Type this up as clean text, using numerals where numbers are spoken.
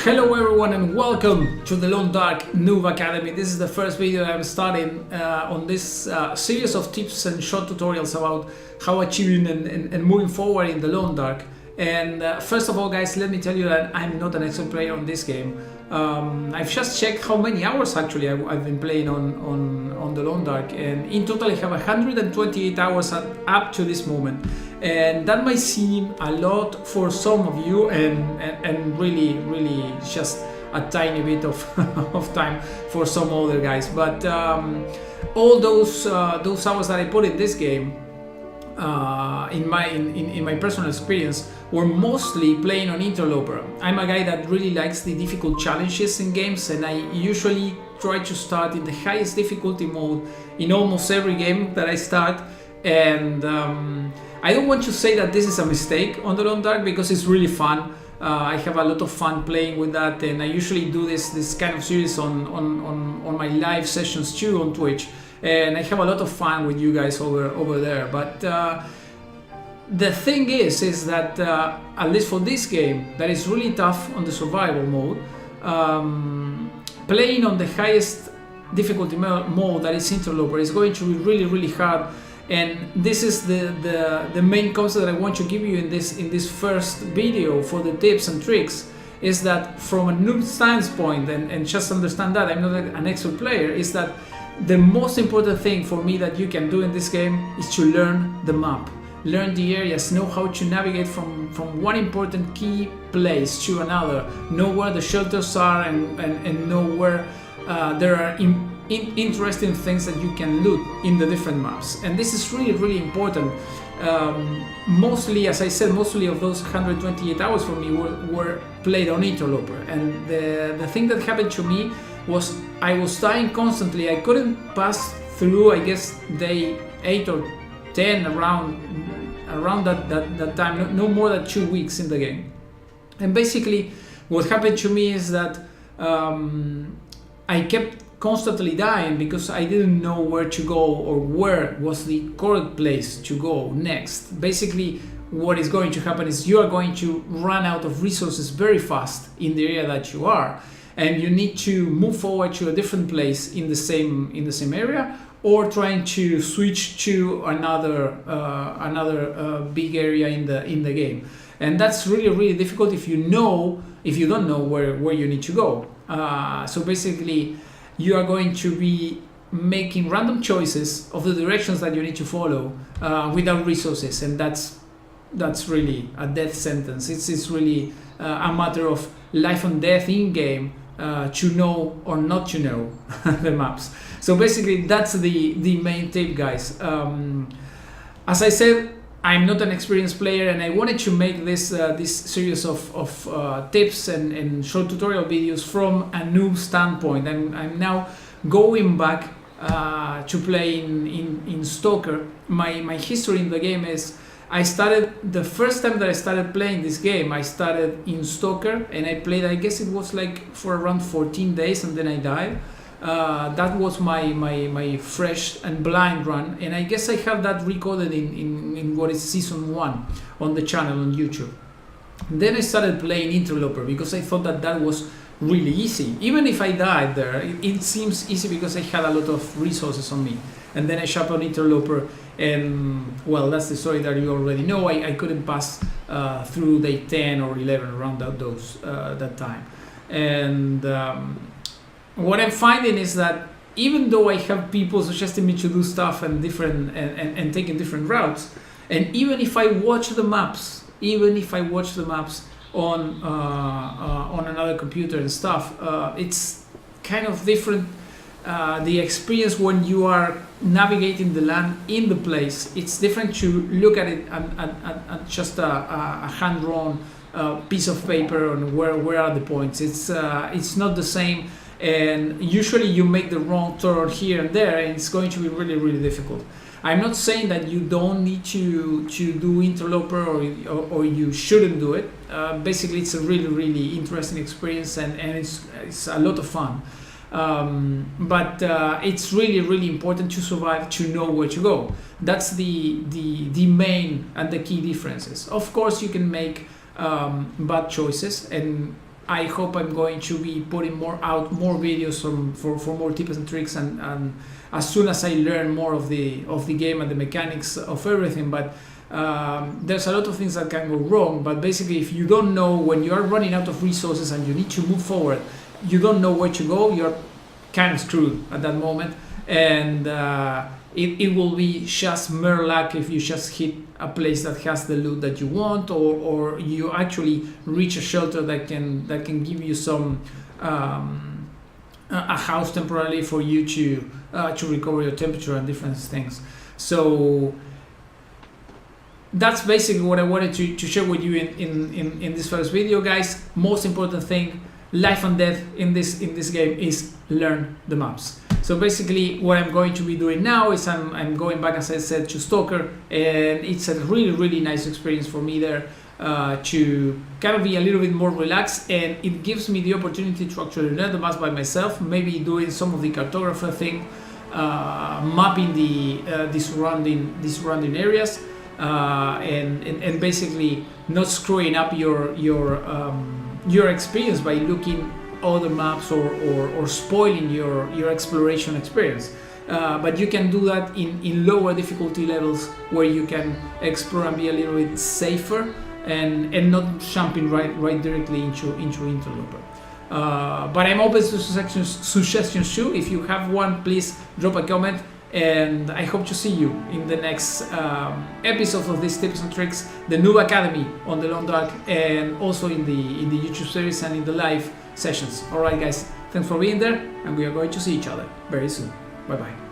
Hello everyone and welcome to the Long Dark Noob Academy. This is the first video I'm starting on this series of tips and short tutorials about how achieving and moving forward in the Long Dark. And first of all guys, let me tell you that I'm not an expert player on this game. I've just checked how many hours actually I've been playing on the Long Dark, and in total I have 128 hours up to this moment. And that might seem a lot for some of you and really just a tiny bit of, of time for some other guys. But all those hours that I put in this game, in my personal experience, were mostly playing on interloper. I'm a guy that really likes the difficult challenges in games, and I usually try to start in the highest difficulty mode in almost every game that I start. And I don't want to say that this is a mistake on the Long Dark, because it's really fun. I have a lot of fun playing with that, and I usually do this kind of series on my live sessions too on Twitch, and I have a lot of fun with you guys over there. But the thing is that at least for this game, that is really tough on the survival mode, playing on the highest difficulty mode, that is interloper, is going to be really hard. And this is the main concept that I want to give you in this first video for the tips and tricks, is that from a noob standpoint, and just understand that I'm not an expert player, is that the most important thing for me that you can do in this game is to learn the map, learn the areas, know how to navigate from one important key place to another, know where the shelters are, and know where there are interesting things that you can loot in the different maps. And this is really important. Mostly, as I said, mostly of those 128 hours for me were played on interloper. And the thing that happened to me was I was dying constantly. I couldn't pass through, I guess, day 8 or 10, around that time, no more than 2 weeks in the game. And basically what happened to me is that I kept constantly dying because I didn't know where to go or where was the correct place to go next. Basically what is going to happen is you are going to run out of resources very fast in the area that you are, and you need to move forward to a different place in the same area, or trying to switch to another big area in the game. And that's really difficult if you don't know where you need to go. So basically you are going to be making random choices of the directions that you need to follow without resources, and that's really a death sentence. It's really a matter of life and death in game, to know or not to know the maps. So basically that's the main tip, guys. As I said, I'm not an experienced player, and I wanted to make this series of tips and short tutorial videos from a noob standpoint. I'm now going back to play in Stalker. My history in the game is, the first time that I started playing this game, I started in Stalker, and I played, I guess it was like for around 14 days, and then I died. That was my fresh and blind run, and I guess I have that recorded in what is season 1 on the channel on YouTube. Then I started playing interloper because I thought that was really easy. Even if I died there, it seems easy because I had a lot of resources on me. And then I jumped on interloper, and well, that's the story that you already know. I couldn't pass through day 10 or 11 around that time. And what I'm finding is that even though I have people suggesting me to do stuff and taking different routes, and even if I watch the maps on another computer and stuff, it's kind of different. The experience when you are navigating the land in the place, it's different to look at it at just a hand-drawn piece of paper on where are the points. It's not the same. And usually you make the wrong turn here and there, and it's going to be really difficult. I'm not saying that you don't need to do interloper or you shouldn't do it. Basically it's a really interesting experience, and it's a lot of fun. But it's really important to survive, to know where to go. That's the main and the key differences. Of course you can make bad choices, and I hope I'm going to be putting more videos for more tips and tricks, and as soon as I learn more of the game and the mechanics of everything. But there's a lot of things that can go wrong. But basically, if you don't know when you are running out of resources and you need to move forward, you don't know where to go, you're kind of screwed at that moment, and it will be just mere luck if you just hit a place that has the loot that you want, or you actually reach a shelter that can give you some a house temporarily for you to recover your temperature and different things. So that's basically what I wanted to share with you in this first video, guys. Most important thing, life and death in this game is learn the maps. So basically what I'm going to be doing now is I'm going back, as I said, to Stalker, and it's a really nice experience for me there, to kind of be a little bit more relaxed, and it gives me the opportunity to actually learn the maps by myself, maybe doing some of the cartographer thing, mapping the surrounding areas, and basically not screwing up your experience by looking other maps or spoiling your exploration experience. But you can do that in lower difficulty levels, where you can explore and be a little bit safer and not jumping right directly into interloper. But I'm open to suggestions too. If you have one, please drop a comment, and I hope to see you in the next episode of these tips and tricks, the Noob Academy on the Long Dark, and also in the YouTube series and in the live sessions. Alright guys, thanks for being there, and we are going to see each other very soon. Bye bye.